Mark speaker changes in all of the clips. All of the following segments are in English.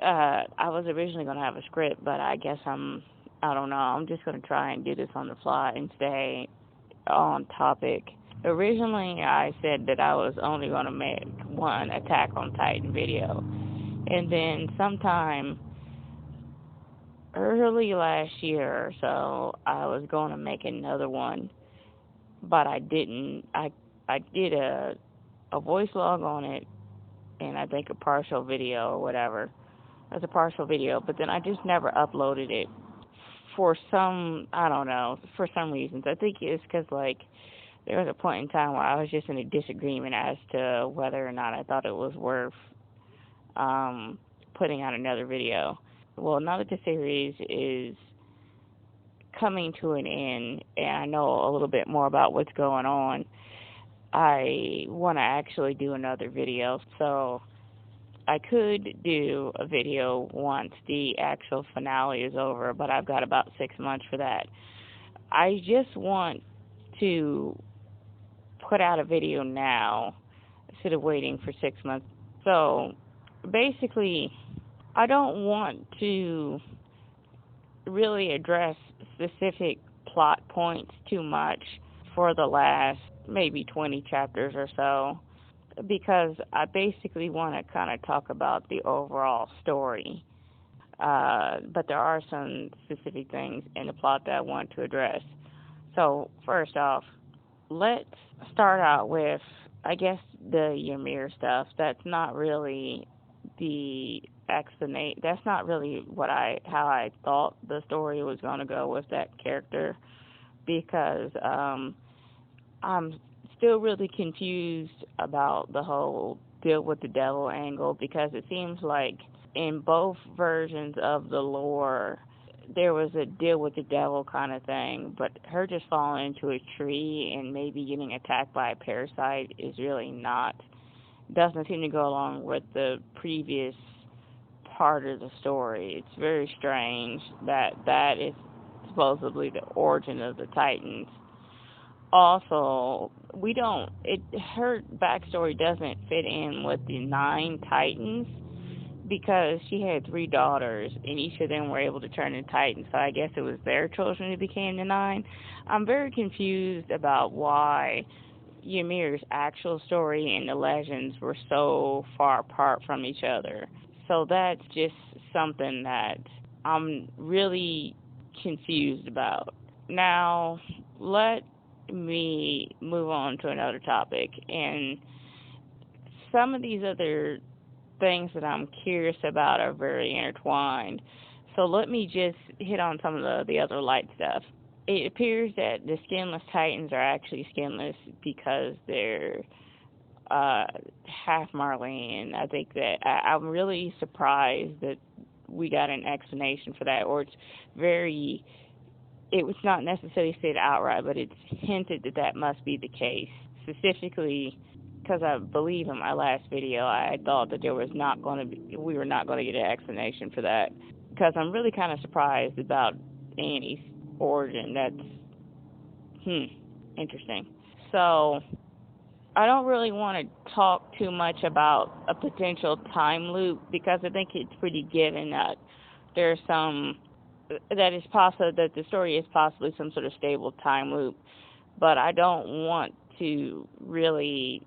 Speaker 1: I was originally going to have a script, but I guess I don't know. I'm just going to try and do this on the fly and stay on topic. Originally, I said that I was only going to make one Attack on Titan video. And then sometime early last year or so, I was going to make another one, but I didn't. I did a voice log on it, and I think a partial video or whatever. As a partial video, but then I just never uploaded it for some, I don't know, for some reasons. I think it's because, like, there was a point in time where I was just in a disagreement as to whether or not I thought it was worth putting out another video. Well, now that the series is coming to an end and I know a little bit more about what's going on, I want to actually do another video. So I could do a video once the actual finale is over, but I've got about 6 months for that. I just want to put out a video now instead of waiting for 6 months. So basically, I don't want to really address specific plot points too much for the last maybe 20 chapters or so, because I basically want to kind of talk about the overall story. But there are some specific things in the plot that I want to address. So, first off, let's start out with, I guess, the Ymir stuff. That's not really the explanation. That's not really how I thought the story was going to go with that character, because I'm still really confused about the whole deal with the devil angle, because it seems like in both versions of the lore there was a deal with the devil kind of thing, but her just falling into a tree and maybe getting attacked by a parasite is really not, doesn't seem to go along with the previous part of the story. It's very strange that that is supposedly the origin of the Titans. Also, her backstory doesn't fit in with the 9 Titans, because she had 3 daughters, and each of them were able to turn into Titans, so I guess it was their children who became the 9. I'm very confused about why Ymir's actual story and the legends were so far apart from each other. So that's just something that I'm really confused about. Now, let me move on to another topic, and some of these other things that I'm curious about are very intertwined. So let me just hit on some of the other light stuff. It appears that the skinless Titans are actually skinless because they're half Marleyan. I think that I'm really surprised that we got an explanation for that, or it was not necessarily said outright, but it's hinted that that must be the case. Specifically, because I believe in my last video, I thought that we were not going to get an explanation for that. Because I'm really kind of surprised about Annie's origin. That's, interesting. So, I don't really want to talk too much about a potential time loop, because I think it's pretty given that there's that it's possible that the story is possibly some sort of stable time loop. But I don't want to really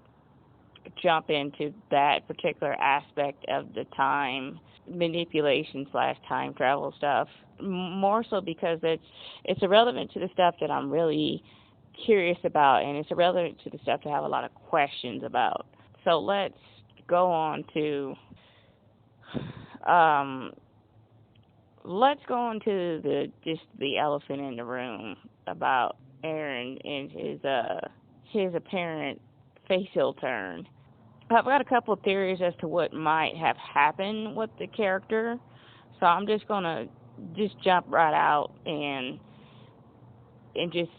Speaker 1: jump into that particular aspect of the time manipulation / time travel stuff, more so because it's irrelevant to the stuff that I'm really curious about, and it's irrelevant to the stuff that I have a lot of questions about. So let's go on to the elephant in the room about Eren and his apparent facial turn. I've got a couple of theories as to what might have happened with the character, so I'm just gonna jump right out and just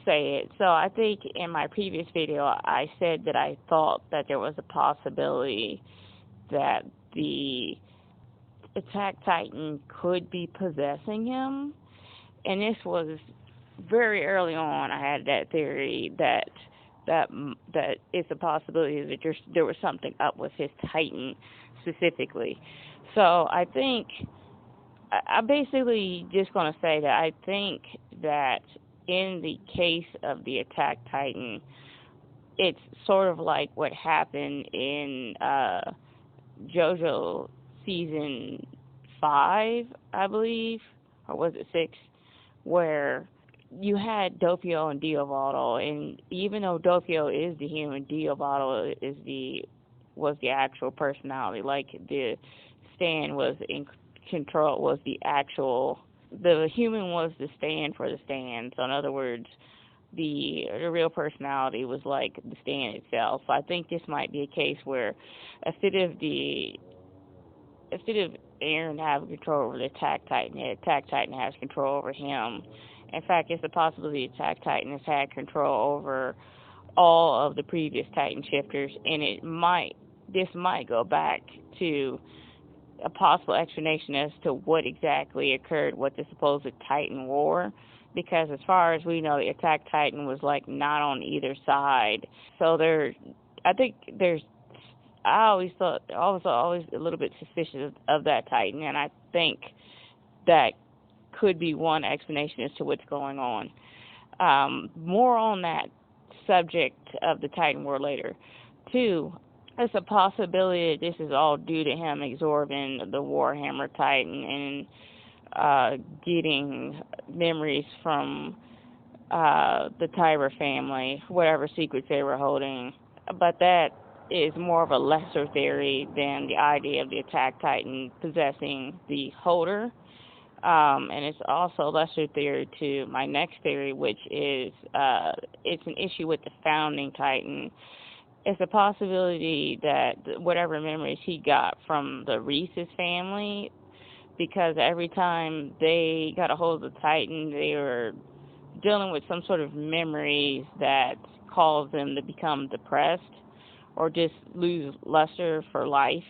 Speaker 1: say it. So I think in my previous video I said that I thought that there was a possibility that the Attack Titan could be possessing him, and this was very early on. I had that theory that it's a possibility that there was something up with his Titan specifically. So I think I'm basically just going to say that I think that in the case of the Attack Titan, it's sort of like what happened in JoJo season 5, I believe, or was it 6, where you had Doppio and Diovato, and even though Doppio is the human, Diovato was the actual personality. Like the Stan was in control, was the human was the stand for the stand. So in other words, the real personality was like the stand itself. So I think this might be a case where instead of Eren having control over the Attack Titan, the Attack Titan has control over him. In fact, it's a possibility the Attack Titan has had control over all of the previous Titan shifters, and this might go back to a possible explanation as to what exactly occurred with the supposed Titan War. Because as far as we know, the Attack Titan was like not on either side. So I think I always thought, I was always a little bit suspicious of that Titan, and I think that could be one explanation as to what's going on. More on that subject of the Titan War later. Two, it's a possibility that this is all due to him absorbing the Warhammer Titan and getting memories from the Tyber family, whatever secrets they were holding. But that is more of a lesser theory than the idea of the Attack Titan possessing the holder. And it's also a lesser theory to my next theory, which is it's an issue with the founding Titan. It's a possibility that whatever memories he got from the Reese's family, because every time they got a hold of the Titan, they were dealing with some sort of memories that caused them to become depressed or just lose luster for life.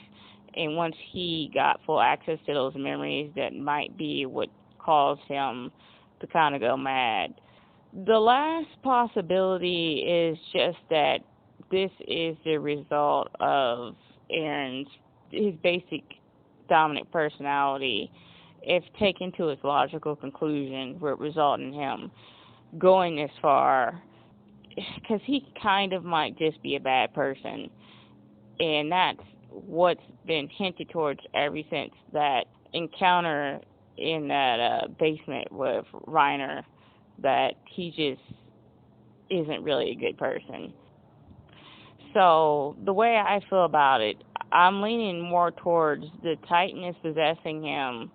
Speaker 1: And once he got full access to those memories, that might be what caused him to kind of go mad. The last possibility is just that this is the result of his basic dominant personality, if taken to its logical conclusion, would result in him going this far, because he kind of might just be a bad person, and that's what's been hinted towards ever since that encounter in that basement with Reiner, that he just isn't really a good person. So the way I feel about it, I'm leaning more towards the Titan is possessing him.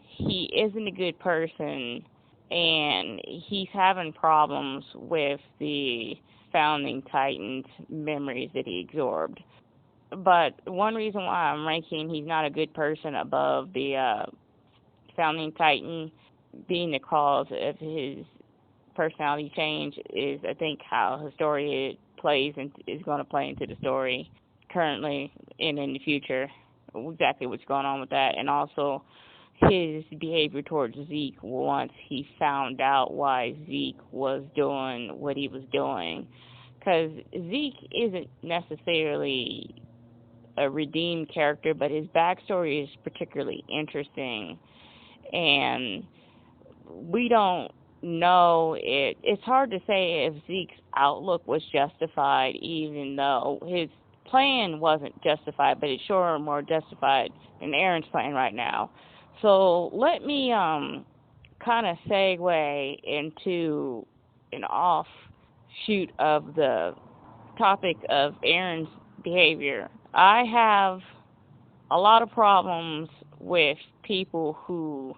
Speaker 1: He isn't a good person, and he's having problems with the founding Titan's memories that he absorbed. But one reason why I'm ranking he's not a good person above the founding Titan being the cause of his personality change is, I think, how his story plays and is going to play into the story currently and in the future, exactly what's going on with that, and also his behavior towards Zeke once he found out why Zeke was doing what he was doing. Because Zeke isn't necessarily a redeemed character, but his backstory is particularly interesting, and we don't know it's hard to say if Zeke's outlook was justified, even though his plan wasn't justified, but it's sure more justified than Eren's plan right now. So let me kind of segue into an offshoot of the topic of Eren's behavior. I have a lot of problems with people who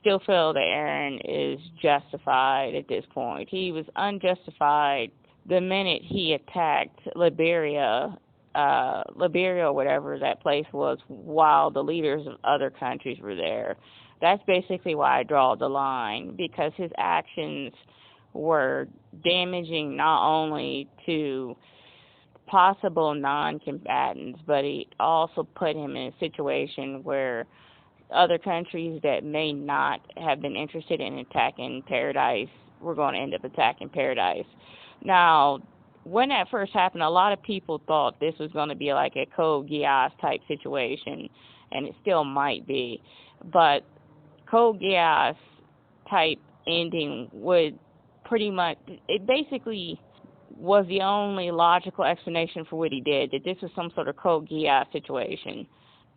Speaker 1: still feel that Eren is justified at this point. He was unjustified the minute he attacked Liberia, or whatever that place was, while the leaders of other countries were there. That's basically why I draw the line, because his actions were damaging not only to possible non-combatants, but he also put him in a situation where other countries that may not have been interested in attacking Paradise were going to end up attacking Paradise. Now, when that first happened, a lot of people thought this was going to be like a Code Geass type situation, and it still might be. But Code Geass type ending would pretty much, it basically was the only logical explanation for what he did, that this was some sort of Code Geass situation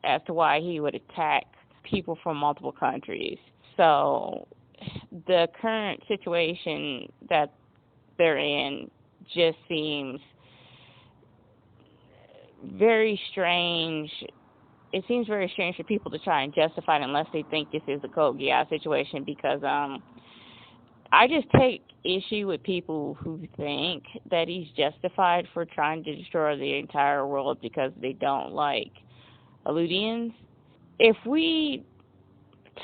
Speaker 1: as to why he would attack people from multiple countries. So the current situation that they're in just seems very strange. It seems very strange for people to try and justify it unless they think this is a Code Geass situation, because I just take issue with people who think that he's justified for trying to destroy the entire world because they don't like Eldians. If we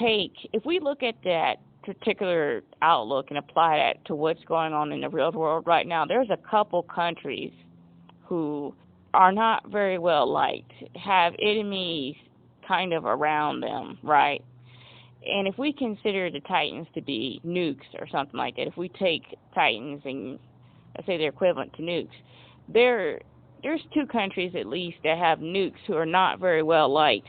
Speaker 1: look at that particular outlook and apply that to what's going on in the real world right now, there's a couple countries who are not very well liked, have enemies kind of around them, right? And if we consider the Titans to be nukes or something like that, if we take Titans and let's say they're equivalent to nukes, there's two countries at least that have nukes who are not very well liked,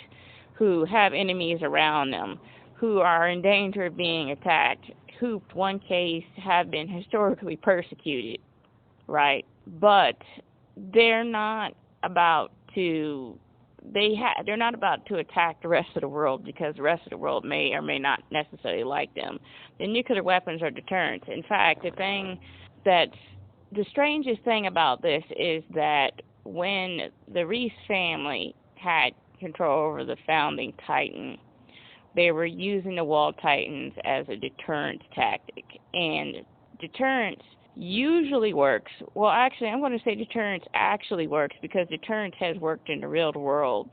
Speaker 1: who have enemies around them, who are in danger of being attacked, who, in one case, have been historically persecuted, right? But they're not about to they're not about to attack the rest of the world because the rest of the world may or may not necessarily like them. The nuclear weapons are deterrents. In fact, the strangest thing about this is that when the Reese family had control over the founding Titan, they were using the Wall Titans as a deterrence tactic. And deterrence usually works. Well, actually, I'm going to say deterrence actually works because deterrence has worked in the real world.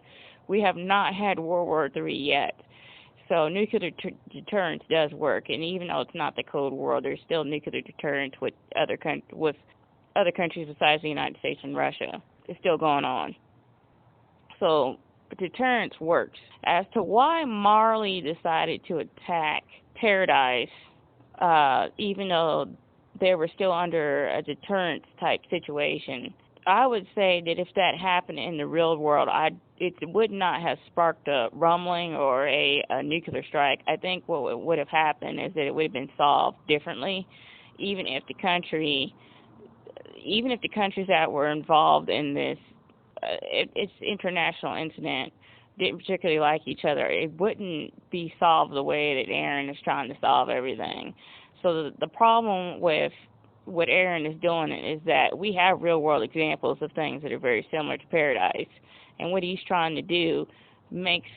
Speaker 1: We have not had World War III yet. So nuclear deterrence does work. And even though it's not the Cold War, there's still nuclear deterrence with other countries besides the United States and Russia. It's still going on. So deterrence works. As to why Marley decided to attack Paradise, even though they were still under a deterrence type situation, I would say that if that happened in the real world, it would not have sparked a rumbling or a nuclear strike. I think what would have happened is that it would have been solved differently, even if the countries that were involved in this it's international incident didn't particularly like each other. It wouldn't be solved the way that Eren is trying to solve everything. So the problem with what Eren is doing is that we have real world examples of things that are very similar to Paradise, and what he's trying to do makes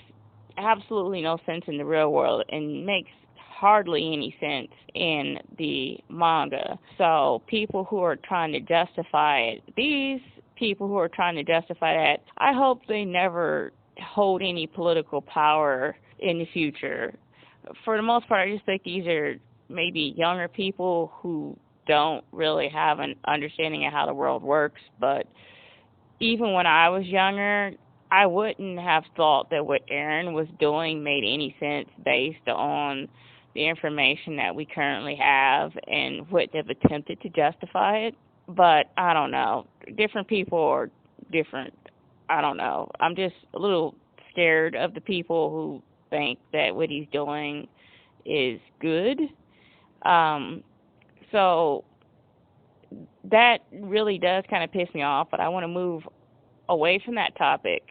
Speaker 1: absolutely no sense in the real world and makes hardly any sense in the manga. So people who are trying to justify it, these people who are trying to justify that, I hope they never hold any political power in the future. For the most part, I just think these are maybe younger people who don't really have an understanding of how the world works. But even when I was younger, I wouldn't have thought that what Eren was doing made any sense based on the information that we currently have and what they've attempted to justify it. But I don't know. Different people are different. I don't know. I'm just a little scared of the people who think that what he's doing is good. So that really does kind of piss me off, but I want to move away from that topic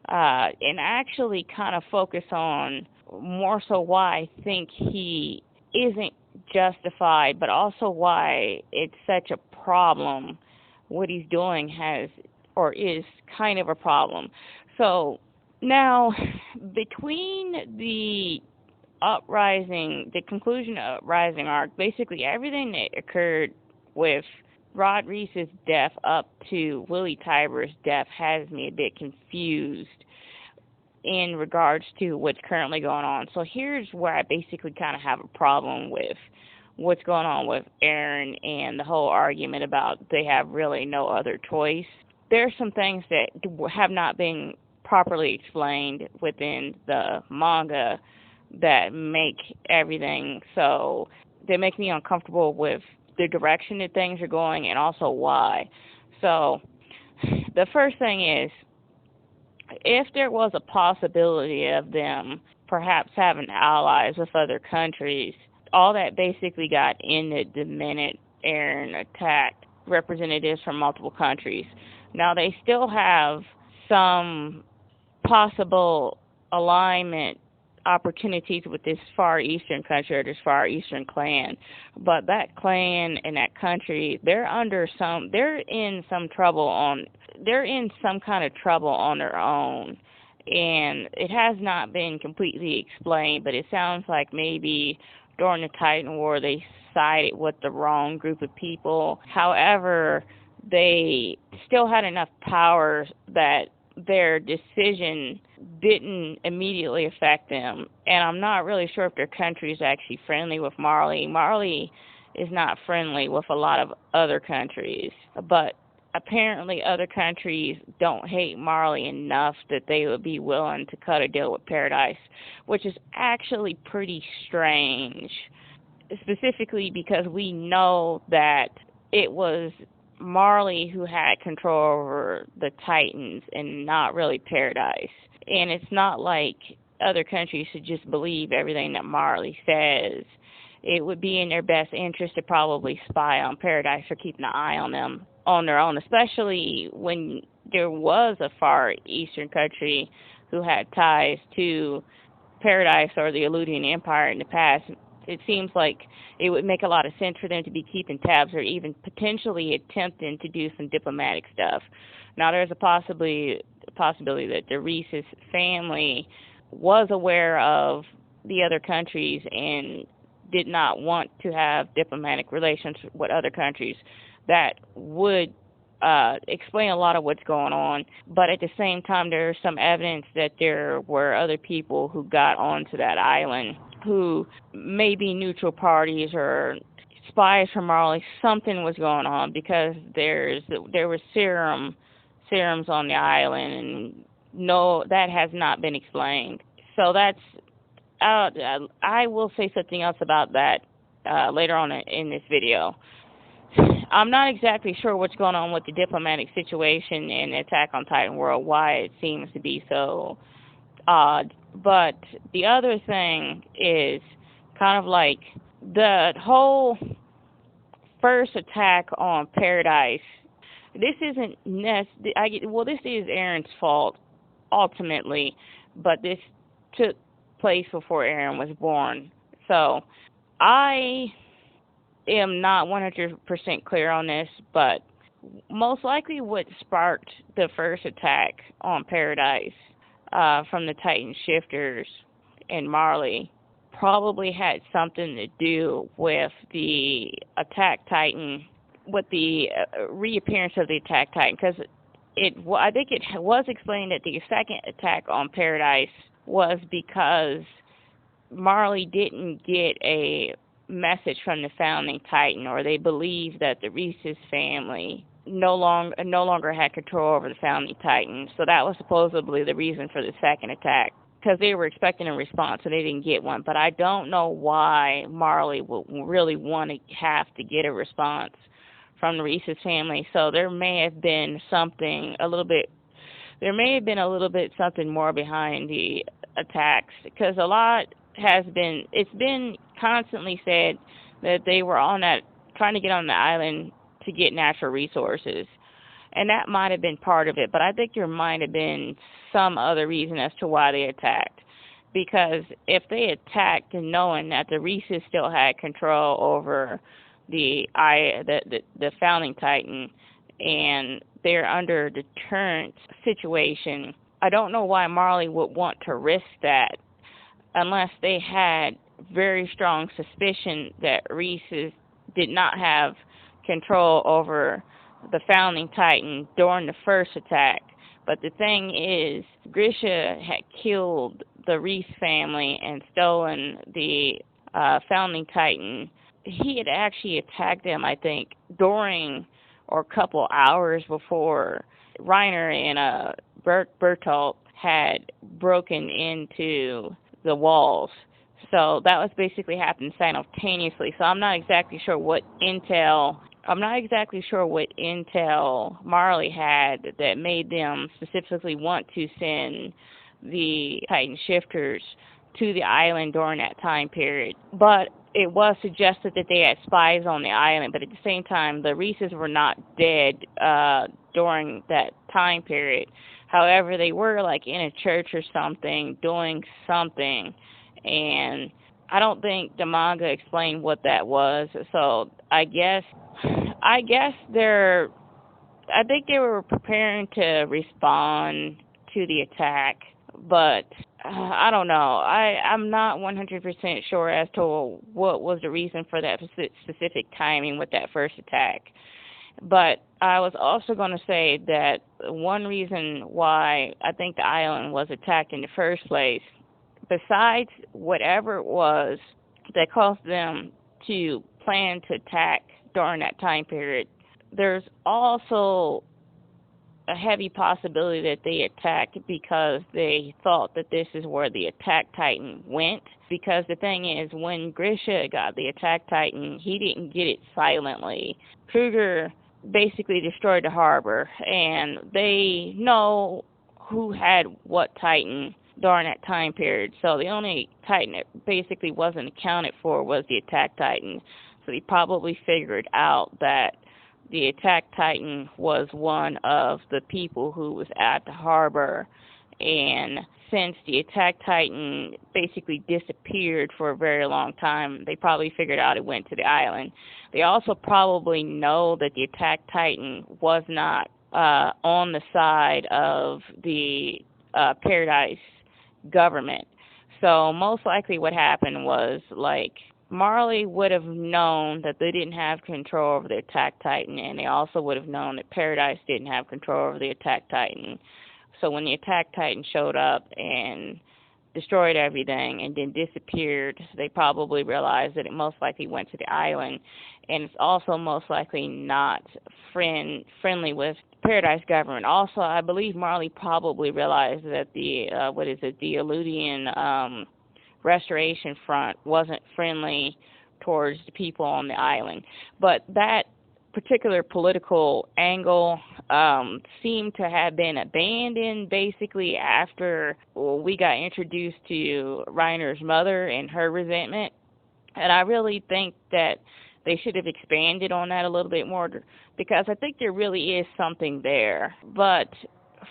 Speaker 1: and actually kind of focus on more so why I think he isn't justified, but also why it's such a problem. What he's doing is kind of a problem. So now, between the conclusion of Uprising arc, basically everything that occurred with Rod Reese's death up to Willie Tyber's death has me a bit confused in regards to what's currently going on. So here's where I basically kind of have a problem with what's going on with Eren and the whole argument about they have really no other choice. There's some things that have not been properly explained within the manga that make everything so they make me uncomfortable with the direction that things are going and also why. So the first thing is if there was a possibility of them perhaps having allies with other countries, all that basically got ended the minute Aaron attacked representatives from multiple countries. Now, they still have some possible alignment opportunities with this Far Eastern country or this Far Eastern clan, but that clan and that country, they're in some kind of trouble on their own, and it has not been completely explained, but it sounds like maybe during the Titan War they sided with the wrong group of people. However, they still had enough power that their decision didn't immediately affect them. And I'm not really sure if their country is actually friendly with Marley. Marley is not friendly with a lot of other countries, but apparently other countries don't hate Marley enough that they would be willing to cut a deal with Paradise, which is actually pretty strange, specifically because we know that it was Marley who had control over the Titans and not really Paradise. And it's not like other countries should just believe everything that Marley says. It would be in their best interest to probably spy on Paradise or keep an eye on them on their own, especially when there was a Far Eastern country who had ties to Paradise or the Eludian Empire in the past. It seems like it would make a lot of sense for them to be keeping tabs or even potentially attempting to do some diplomatic stuff. Now, there's a possibility that the Reese's family was aware of the other countries and did not want to have diplomatic relations with other countries. That would explain a lot of what's going on. But at the same time, there's some evidence that there were other people who got onto that island who may be neutral parties or spies from Marley. Something was going on because there were serums on the island, and no, that has not been explained. So that's I will say something else about that later on in this video. I'm not exactly sure what's going on with the diplomatic situation in Attack on Titan World, why it seems to be so odd. But the other thing is kind of like the whole first attack on Paradise. This isn't this is Aaron's fault ultimately, but this took place before Aaron was born. So I am not 100% clear on this, but most likely what sparked the first attack on Paradise from the Titan shifters and Marley probably had something to do with the attack Titan, with the reappearance of the attack Titan, because I think it was explained that the second attack on Paradise was because Marley didn't get a message from the founding Titan, or they believed that the Reese's family no longer had control over the founding Titan. So that was supposedly the reason for the second attack, because they were expecting a response and they didn't get one. But I don't know why Marley would really want to have to get a response from the Reese's family. So there may have been something something more behind the attacks, because it's been constantly said that they were trying to get on the island to get natural resources. And that might have been part of it, but I think there might have been some other reason as to why they attacked. Because if they attacked and knowing that the Reese's still had control over the founding Titan, and they're under the current situation, I don't know why Marley would want to risk that unless they had very strong suspicion that Reese's did not have control over the founding Titan during the first attack. But the thing is, Grisha had killed the Reese family and stolen the founding Titan. He had actually attacked them, I think, during or a couple hours before Reiner and Bertolt had broken into the walls. So that was basically happening simultaneously. So I'm not exactly sure what intel I'm not exactly sure what intel Marley had that made them specifically want to send the Titan shifters to the island during that time period. But it was suggested that they had spies on the island, but at the same time, the Reeses were not dead during that time period. However, they were like in a church or something, doing something, and I don't think the manga explained what that was. So I guess I think they were preparing to respond to the attack, but I don't know. I'm not 100% sure as to what was the reason for that specific timing with that first attack. But I was also going to say that one reason why I think the island was attacked in the first place, besides whatever it was that caused them to plan to attack during that time period, there's also a heavy possibility that they attacked because they thought that this is where the attack titan went. Because the thing is, when Grisha got the attack titan, he didn't get it silently. Kruger basically destroyed the harbor, and they know who had what titan during that time period. So the only titan that basically wasn't accounted for was the attack titan. So they probably figured out that the attack titan was one of the people who was at the harbor, and since the attack titan basically disappeared for a very long time, they probably figured out it went to the island. They also probably know that the attack titan was not on the side of the Paradise government. So most likely what happened was, like, Marley would have known that they didn't have control over the attack titan, and they also would have known that Paradise didn't have control over the attack titan. So when the attack titan showed up and destroyed everything and then disappeared, they probably realized that it most likely went to the island, and it's also most likely not friendly with Paradise government. Also, I believe Marley probably realized that the Eludian Restoration Front wasn't friendly towards the people on the island. But that particular political angle seemed to have been abandoned basically after we got introduced to Reiner's mother and her resentment. And I really think that they should have expanded on that a little bit more, because I think there really is something there. But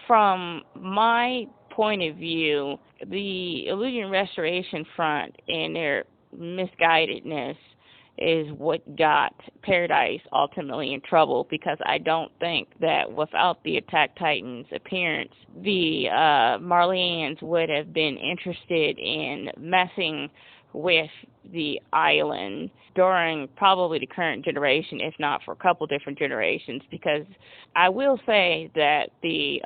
Speaker 1: from my point of view, the Eludian Restoration Front and their misguidedness is what got Paradise ultimately in trouble, because I don't think that without the Attack Titan's appearance, the Marleyans would have been interested in messing with the island during probably the current generation, if not for a couple different generations, because I will say that the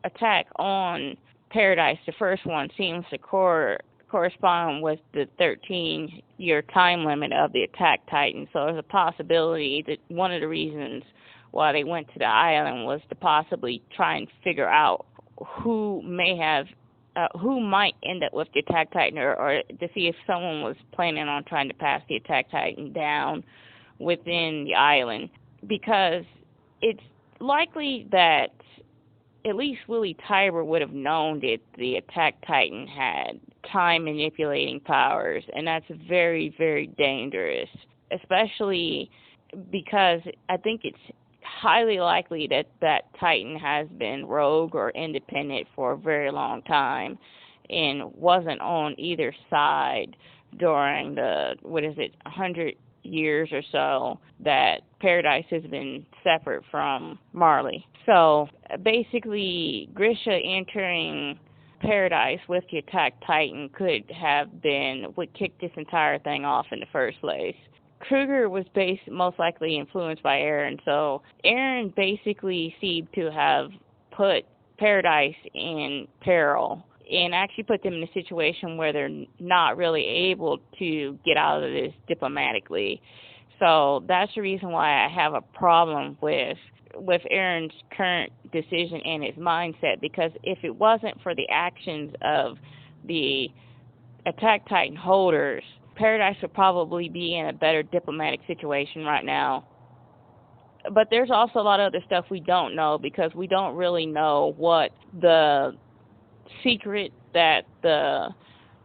Speaker 1: attack on Paradise, the first one, seems to correspond with the 13-year time limit of the Attack Titan. So there's a possibility that one of the reasons why they went to the island was to possibly try and figure out who might end up with the Attack Titan, or to see if someone was planning on trying to pass the Attack Titan down within the island. Because it's likely that at least Willie Tybur would have known that the Attack Titan had time manipulating powers, and that's very, very dangerous, especially because I think it's highly likely that that Titan has been rogue or independent for a very long time and wasn't on either side during the, 100 years or so that Paradise has been separate from Marley. So basically, Grisha entering Paradise with the Attack Titan could have been what kicked this entire thing off in the first place. Kruger was most likely influenced by Eren, so Eren basically seemed to have put Paradise in peril and actually put them in a situation where they're not really able to get out of this diplomatically. So that's the reason why I have a problem with Eren's current decision and his mindset, because if it wasn't for the actions of the Attack Titan holders, Paradise would probably be in a better diplomatic situation right now. but there's also a lot of other stuff we don't know because we don't really know what the secret that the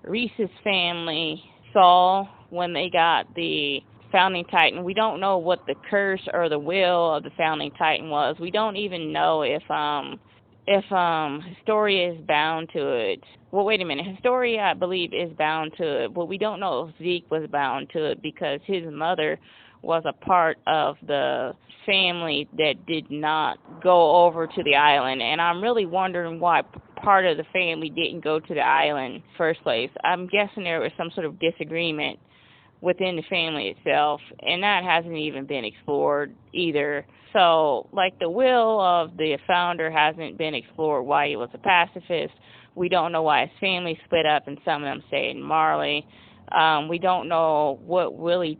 Speaker 1: Reese's family saw when they got the founding titan. We don't know what the curse or the will of the founding titan was. We don't even know if Historia is bound to it. Well, wait a minute. Historia, I believe, is bound to it, but we don't know if Zeke was bound to it because his mother was a part of the family that did not go over to the island, and I'm really wondering why part of the family didn't go to the island first place. I'm guessing there was some sort of disagreement within the family itself, and that hasn't even been explored either. So, like, the will of the founder hasn't been explored, why he was a pacifist. We don't know why his family split up and some of them stayed in Marley. We don't know why Willie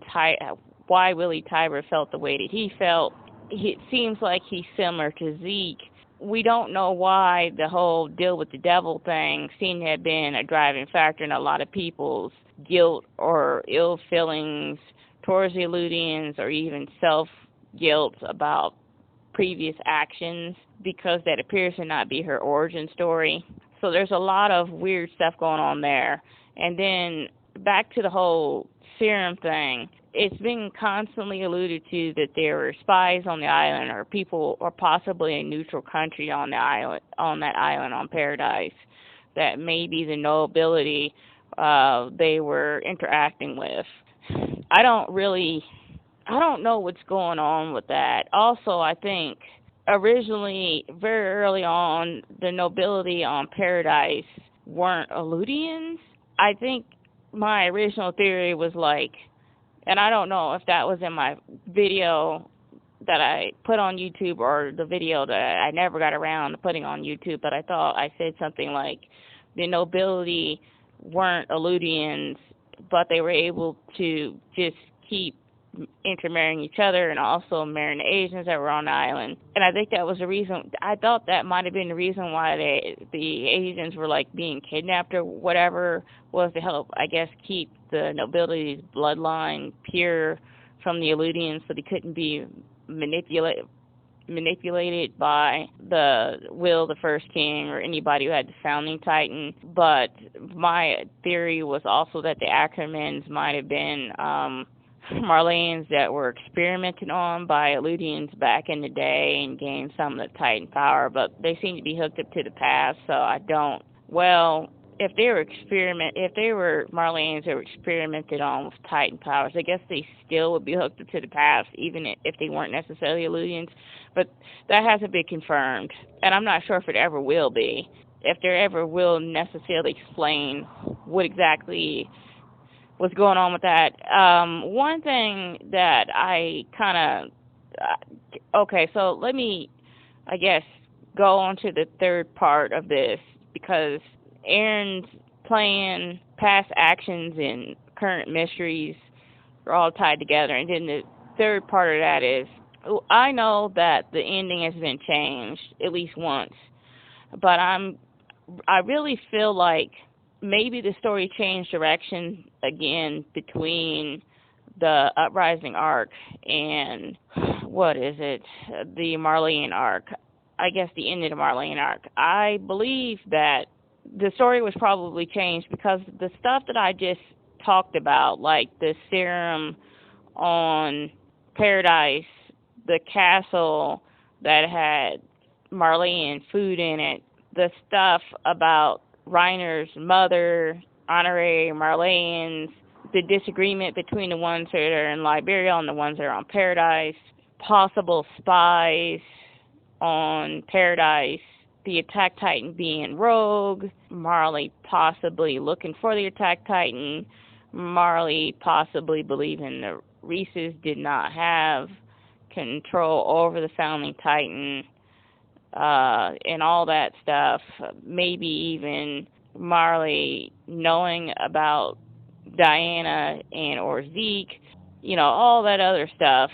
Speaker 1: Tybur felt the way that he felt. It seems like he's similar to Zeke. We don't know why the whole deal with the devil thing seemed to have been a driving factor in a lot of people's guilt or ill feelings towards the Eludians, or even self-guilt about previous actions, because that appears to not be her origin story. So there's a lot of weird stuff going on there. And then back to the whole serum thing. It's been constantly alluded to that there were spies on the island, or people, or possibly a neutral country on the island, on Paradise, that maybe the nobility they were interacting with. I don't know what's going on with that. Also, I think originally, very early on, the nobility on Paradise weren't Eludians. I think my original theory was like, and I don't know if that was in my video that I put on YouTube or the video that I never got around to putting on YouTube, but I thought I said something like the nobility weren't Eludians, but they were able to just keep intermarrying each other and also marrying the Asians that were on the island. And I think that was the reason. I thought that might have been the reason why the Asians were like being kidnapped or whatever, was to help, I guess, keep the nobility's bloodline pure from the Eludians, so they couldn't be manipulated by the Will, the First King, or anybody who had the founding titan. But my theory was also that the Ackermans might have been Marleyans that were experimented on by Eludians back in the day and gained some of the titan power, but they seem to be hooked up to the past, so I don't. Well, if they were Marleyans that were experimented on with titan powers, I guess they still would be hooked up to the past, even if they weren't necessarily Eludians. But that hasn't been confirmed, and I'm not sure if it ever will be. If there ever will necessarily explain what exactly was going on with that. One thing that I kind of okay, so let me, I guess, go on to the third part of this, because Aaron's plan, past actions, and current mysteries are all tied together. And then the third part of that is, I know that the ending has been changed at least once, but I really feel like maybe the story changed direction again between the Uprising arc and the Marleyan arc. I guess the end of the Marleyan arc. I believe that the story was probably changed because the stuff that I just talked about, like the serum on Paradise, the castle that had Marleyan food in it, the stuff about Reiner's mother, honorary Marleyans, the disagreement between the ones that are in Liberia and the ones that are on Paradise, possible spies on Paradise, the Attack Titan being rogue, Marley possibly looking for the Attack Titan, Marley possibly believing the Reeses did not have control over the founding Titan, and all that stuff. Maybe even Marley knowing about Diana and or Zeke, all that other stuff.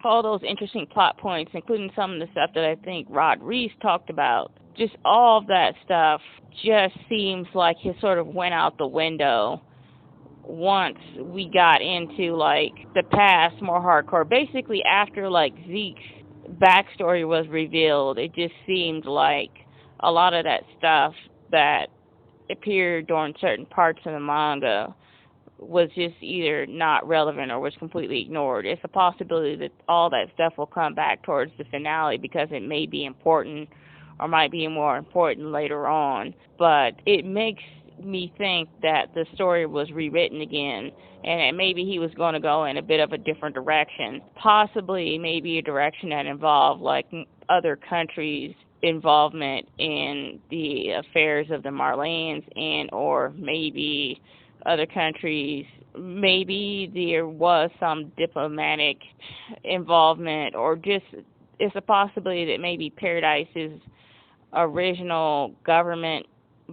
Speaker 1: All those interesting plot points, including some of the stuff that I think Rod Reese talked about. Just all of that stuff just seems like it sort of went out the window once we got into, like, the past more hardcore. Basically, after, like, Zeke's backstory was revealed, it just seemed like a lot of that stuff that appeared during certain parts of the manga was just either not relevant or was completely ignored. It's a possibility that all that stuff will come back towards the finale because it may be important or might be more important later on. But it makes me think that the story was rewritten again and that maybe he was going to go in a bit of a different direction. Possibly maybe a direction that involved like other countries' involvement in the affairs of the Marleyans and or maybe other countries. Maybe there was some diplomatic involvement, or just it's a possibility that maybe Paradise's original government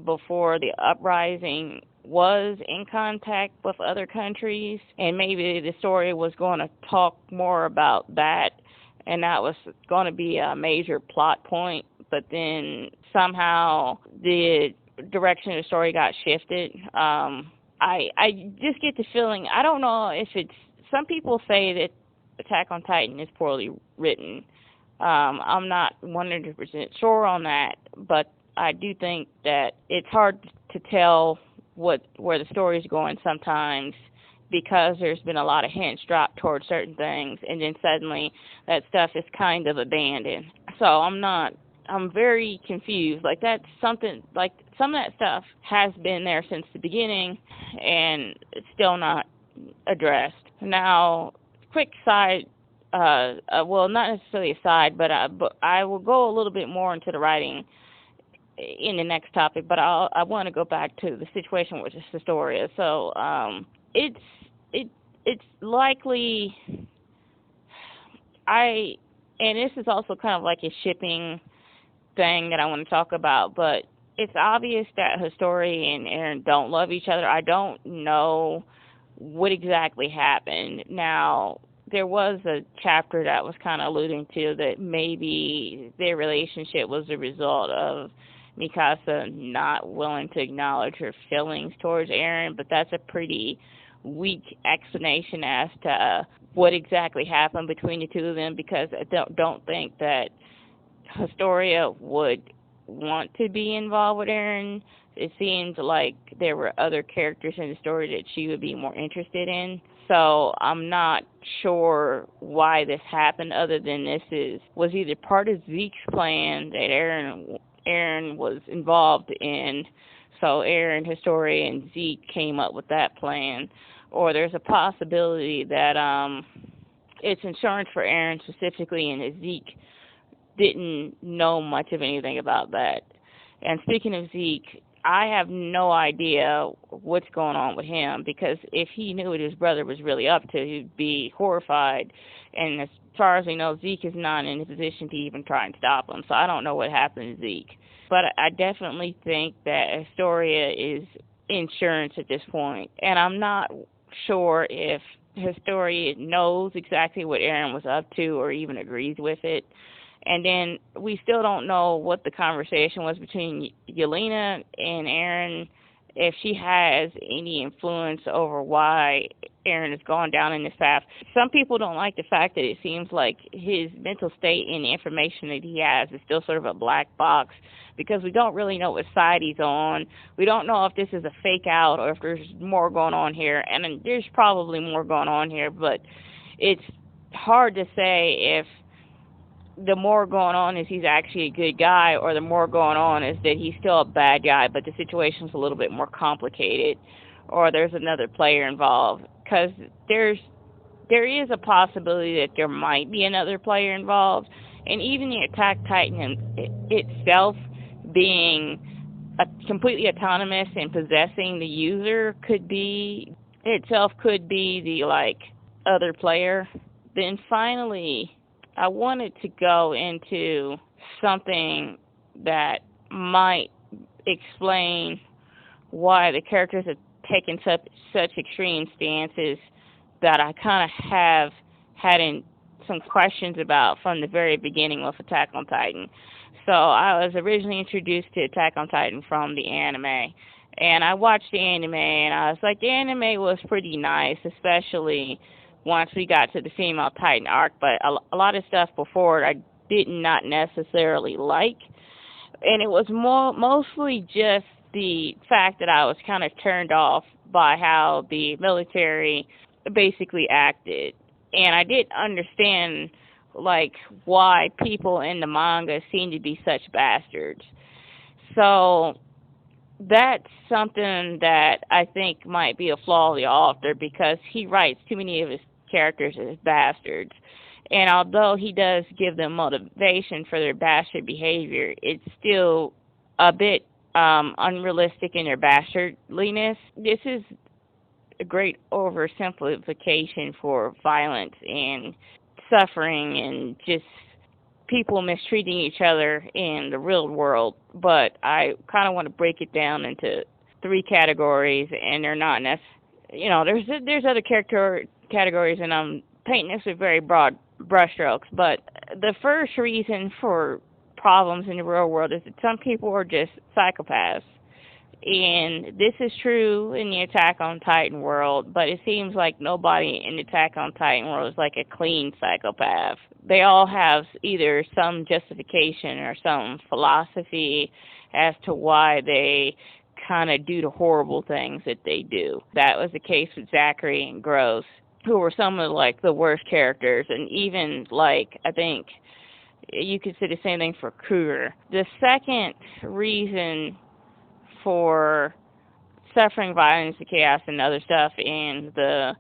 Speaker 1: before the uprising was in contact with other countries, and maybe the story was going to talk more about that, and that was going to be a major plot point, but then somehow the direction of the story got shifted. I just get the feeling, I don't know if it's, some people say that Attack on Titan is poorly written. I'm not 100% sure on that, but I do think that it's hard to tell where the story is going sometimes because there's been a lot of hints dropped towards certain things, and then suddenly that stuff is kind of abandoned. So I'm very confused. Like, that's something, like, some of that stuff has been there since the beginning, and it's still not addressed. Now, quick side, well, not necessarily a side, but I will go a little bit more into the writing in the next topic, but I want to go back to the situation with Historia. So, it's likely, and this is also kind of like a shipping thing that I want to talk about, but it's obvious that Historia and Eren don't love each other. I don't know what exactly happened. Now, there was a chapter that was kind of alluding to that maybe their relationship was a result of Mikasa not willing to acknowledge her feelings towards Eren, but that's a pretty weak explanation as to what exactly happened between the two of them, because I don't think that Historia would want to be involved with Eren. It seems like there were other characters in the story that she would be more interested in. So I'm not sure why this happened, other than this was either part of Zeke's plan that Eren was involved in. So Eren, Historia, and Zeke came up with that plan, or there's a possibility that it's insurance for Eren specifically, and that Zeke didn't know much of anything about that. And speaking of Zeke, I have no idea what's going on with him, because if he knew what his brother was really up to, he'd be horrified. And as far as we know, Zeke is not in a position to even try and stop him. So I don't know what happened to Zeke. But I definitely think that Historia is insurance at this point. And I'm not sure if Historia knows exactly what Eren was up to or even agrees with it. And then we still don't know what the conversation was between Yelena and Eren, if she has any influence over why Eren has gone down in this path. Some people don't like the fact that it seems like his mental state and the information that he has is still sort of a black box, because we don't really know what side he's on. We don't know if this is a fake out or if there's more going on here. And there's probably more going on here, but it's hard to say if the more going on is he's actually a good guy, or the more going on is that he's still a bad guy, but the situation's a little bit more complicated, or there's another player involved. Because there is a possibility that there might be another player involved, and even the Attack Titan itself being completely autonomous and possessing the user could be the other player. Then finally, I wanted to go into something that might explain why the characters have taken such extreme stances that I kind of have had some questions about from the very beginning with Attack on Titan. So I was originally introduced to Attack on Titan from the anime, and I watched the anime, and I was like, the anime was pretty nice, especially once we got to the female Titan arc, but a lot of stuff before it I did not necessarily like, and it was mostly just the fact that I was kind of turned off by how the military basically acted, and I didn't understand like why people in the manga seem to be such bastards. So that's something that I think might be a flaw of the author because he writes too many of his characters as bastards. And although he does give them motivation for their bastard behavior, it's still a bit unrealistic in their bastardliness. This is a great oversimplification for violence and suffering and just people mistreating each other in the real world. But I kind of want to break it down into three categories, and they're not there's other character categories, and I'm painting this with very broad brushstrokes. But the first reason for problems in the real world is that some people are just psychopaths. And this is true in the Attack on Titan world, but it seems like nobody in the Attack on Titan world is like a clean psychopath. They all have either some justification or some philosophy as to why they kind of do the horrible things that they do. That was the case with Zachary and Gross, who were some of like the worst characters, and even like I think you could say the same thing for Kruger. The second reason for suffering violence and chaos and other stuff in the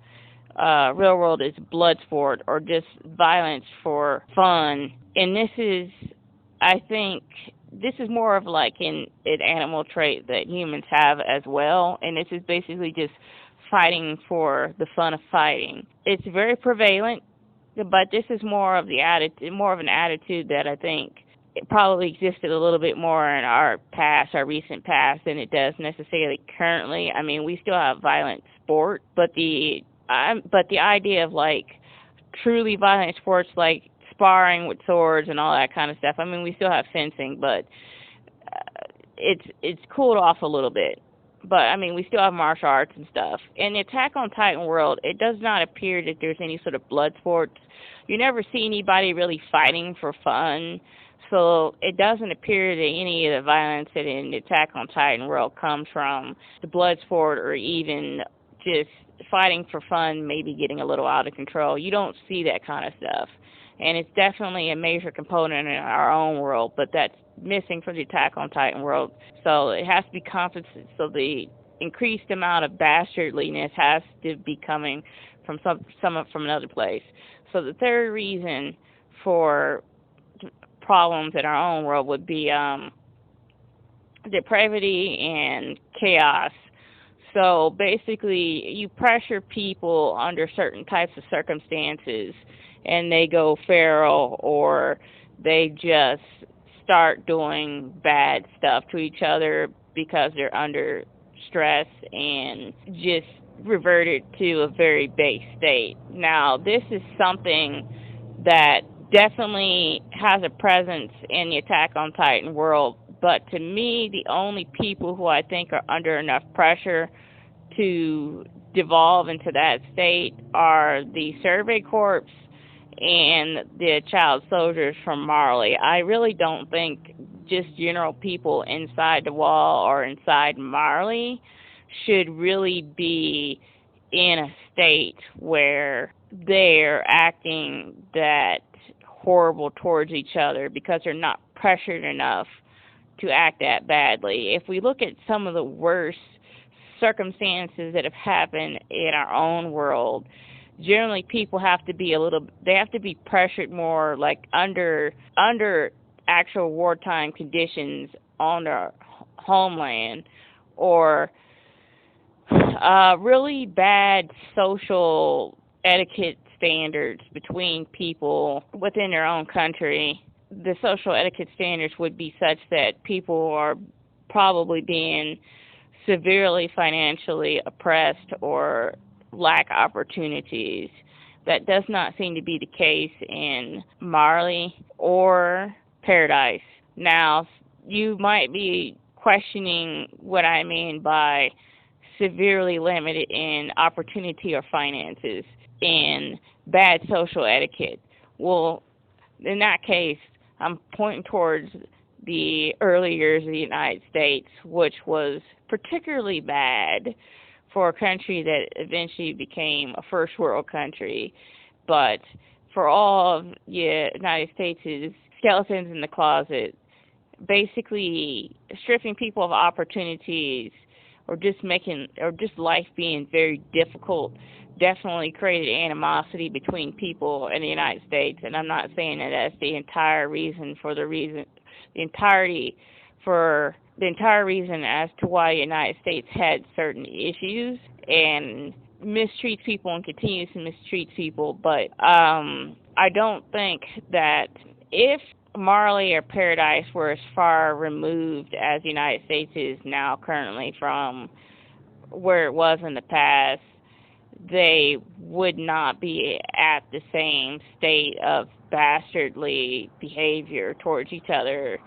Speaker 1: real world is blood sport or just violence for fun. And this is, I think, this is more of like an animal trait that humans have as well. And this is basically just fighting for the fun of fighting. It's very prevalent, but this is more of an attitude that I think it probably existed a little bit more in our recent past, than it does necessarily currently. I mean, we still have violent sport, but the idea of like truly violent sports like sparring with swords and all that kind of stuff. I mean, we still have fencing, but it's cooled off a little bit. But I mean, we still have martial arts and stuff. In the Attack on Titan world, it does not appear that there's any sort of blood sports. You never see anybody really fighting for fun. So it doesn't appear that any of the violence that in the Attack on Titan world comes from the blood sport or even just fighting for fun, maybe getting a little out of control. You don't see that kind of stuff. And it's definitely a major component in our own world, but that's missing from the Attack on Titan world. So it has to be compensated. So the increased amount of bastardliness has to be coming from from another place. So the third reason for problems in our own world would be depravity and chaos. So basically, you pressure people under certain types of circumstances, and they go feral, or they just start doing bad stuff to each other because they're under stress and just reverted to a very base state. Now, this is something that definitely has a presence in the Attack on Titan world, but to me, the only people who I think are under enough pressure to devolve into that state are the Survey Corps and the child soldiers from Marley. I really don't think just general people inside the wall or inside Marley should really be in a state where they're acting that horrible towards each other because they're not pressured enough to act that badly. If we look at some of the worst circumstances that have happened in our own world, generally people have to be pressured more, like under actual wartime conditions on their homeland, or really bad social etiquette standards between people within their own country. The social etiquette standards would be such that people are probably being severely financially oppressed or lack opportunities. That does not seem to be the case in Marley or Paradise. Now, you might be questioning what I mean by severely limited in opportunity or finances and bad social etiquette. Well, in that case, I'm pointing towards the early years of the United States, which was particularly bad for a country that eventually became a first world country. But for all of the United States' skeletons in the closet, basically stripping people of opportunities or just life being very difficult definitely created animosity between people in the United States. And I'm not saying that that's the entire reason for the entirety for the entire reason as to why the United States had certain issues and mistreats people and continues to mistreat people. But I don't think that if Marley or Paradise were as far removed as the United States is now currently from where it was in the past, they would not be at the same state of bastardly behavior towards each other.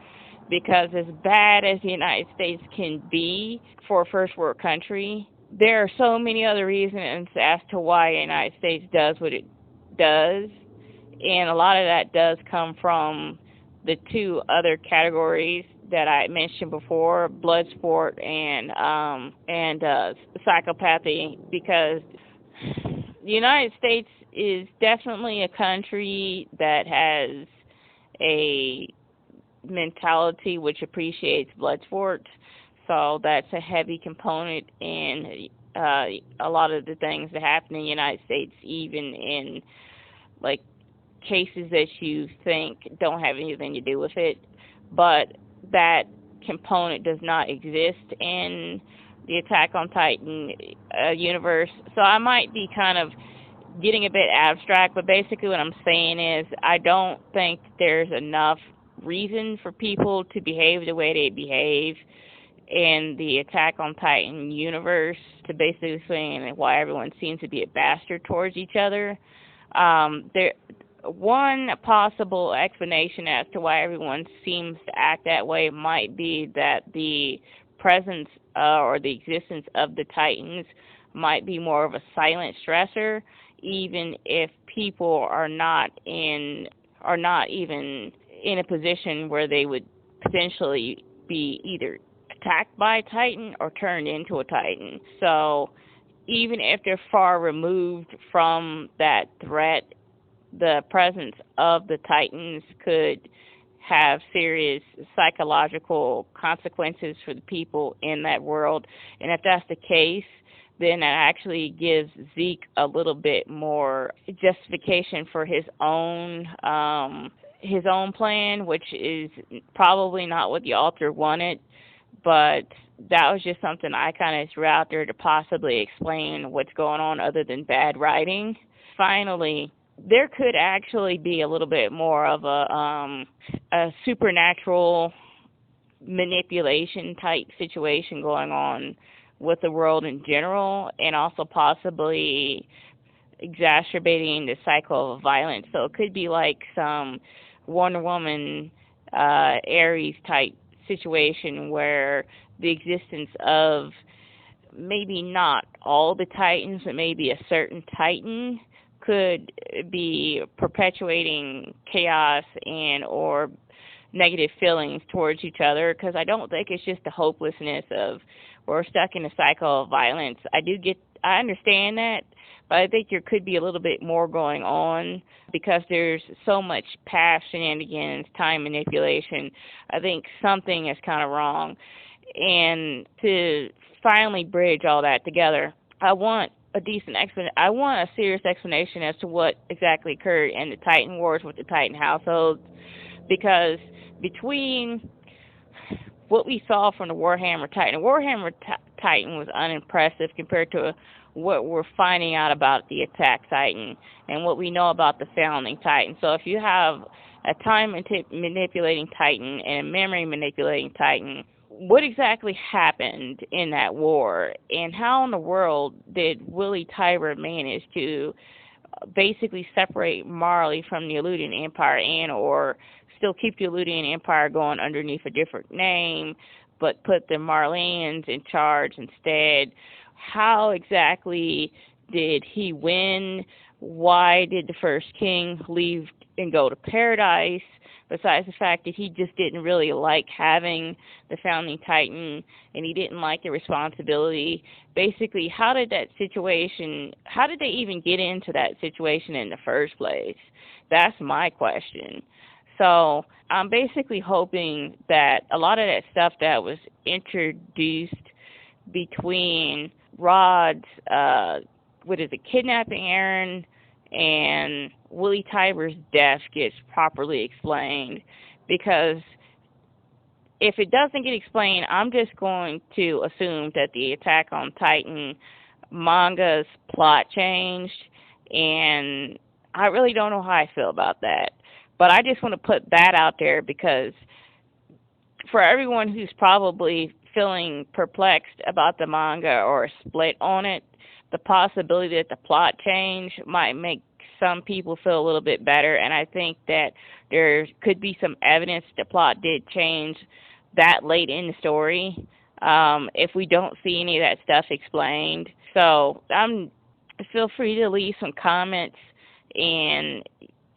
Speaker 1: Because as bad as the United States can be for a first world country, there are so many other reasons as to why the United States does what it does. And a lot of that does come from the two other categories that I mentioned before, blood sport and psychopathy, because the United States is definitely a country that has a mentality which appreciates blood sport. So that's a heavy component in a lot of the things that happen in the United States, even in like cases that you think don't have anything to do with it. But that component does not exist in the Attack on Titan universe. So I might be kind of getting a bit abstract, but basically what I'm saying is I don't think there's enough reason for people to behave the way they behave in the Attack on Titan universe to basically saying why everyone seems to be a bastard towards each other. One possible explanation as to why everyone seems to act that way might be that the presence or the existence of the Titans might be more of a silent stressor, even if people are not even in a position where they would potentially be either attacked by a Titan or turned into a Titan. So even if they're far removed from that threat, the presence of the Titans could have serious psychological consequences for the people in that world. And if that's the case, then that actually gives Zeke a little bit more justification for his own plan, which is probably not what the author wanted, but that was just something I kind of threw out there to possibly explain what's going on other than bad writing. Finally, there could actually be a little bit more of a supernatural manipulation type situation going on with the world in general, and also possibly exacerbating the cycle of violence. So it could be like some Wonder Woman, Ares type situation where the existence of maybe not all the Titans, but maybe a certain Titan could be perpetuating chaos and or negative feelings towards each other, because I don't think it's just the hopelessness of we're stuck in a cycle of violence. I understand that, but I think there could be a little bit more going on because there's so much past shenanigans, time manipulation. I think something is kind of wrong. And to finally bridge all that together, I want a serious explanation as to what exactly occurred in the Titan Wars with the Titan households, because between what we saw from the Warhammer Titan was unimpressive compared to what we're finding out about the Attack Titan and what we know about the Founding Titan. So if you have a time manipulating Titan and a memory manipulating Titan, what exactly happened in that war, and how in the world did Willie Tybur manage to basically separate Marley from the Eludian Empire and or still keep the Eludian Empire going underneath a different name, but put the Marleyans in charge instead? How exactly did he win? Why did the first king leave and go to Paradise? besides the fact that he just didn't really like having the founding titan and he didn't like the responsibility. Basically, how did they even get into that situation in the first place? That's my question. So I'm basically hoping that a lot of that stuff that was introduced between Rod's, what is it, kidnapping Aaron and Willie Tyber's death gets properly explained. Because if it doesn't get explained, I'm just going to assume that the Attack on Titan manga's plot changed, and I really don't know how I feel about that. But I just want to put that out there because for everyone who's probably feeling perplexed about the manga or split on it, the possibility that the plot change might make some people feel a little bit better. And I think that there could be some evidence the plot did change that late in the story if we don't see any of that stuff explained. So feel free to leave some comments, and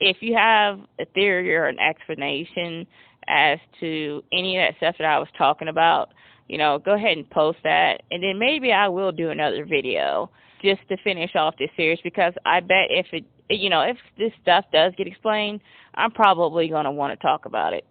Speaker 1: if you have a theory or an explanation as to any of that stuff that I was talking about, go ahead and post that, and then maybe I will do another video just to finish off this series, because I bet if this stuff does get explained, I'm probably going to want to talk about it.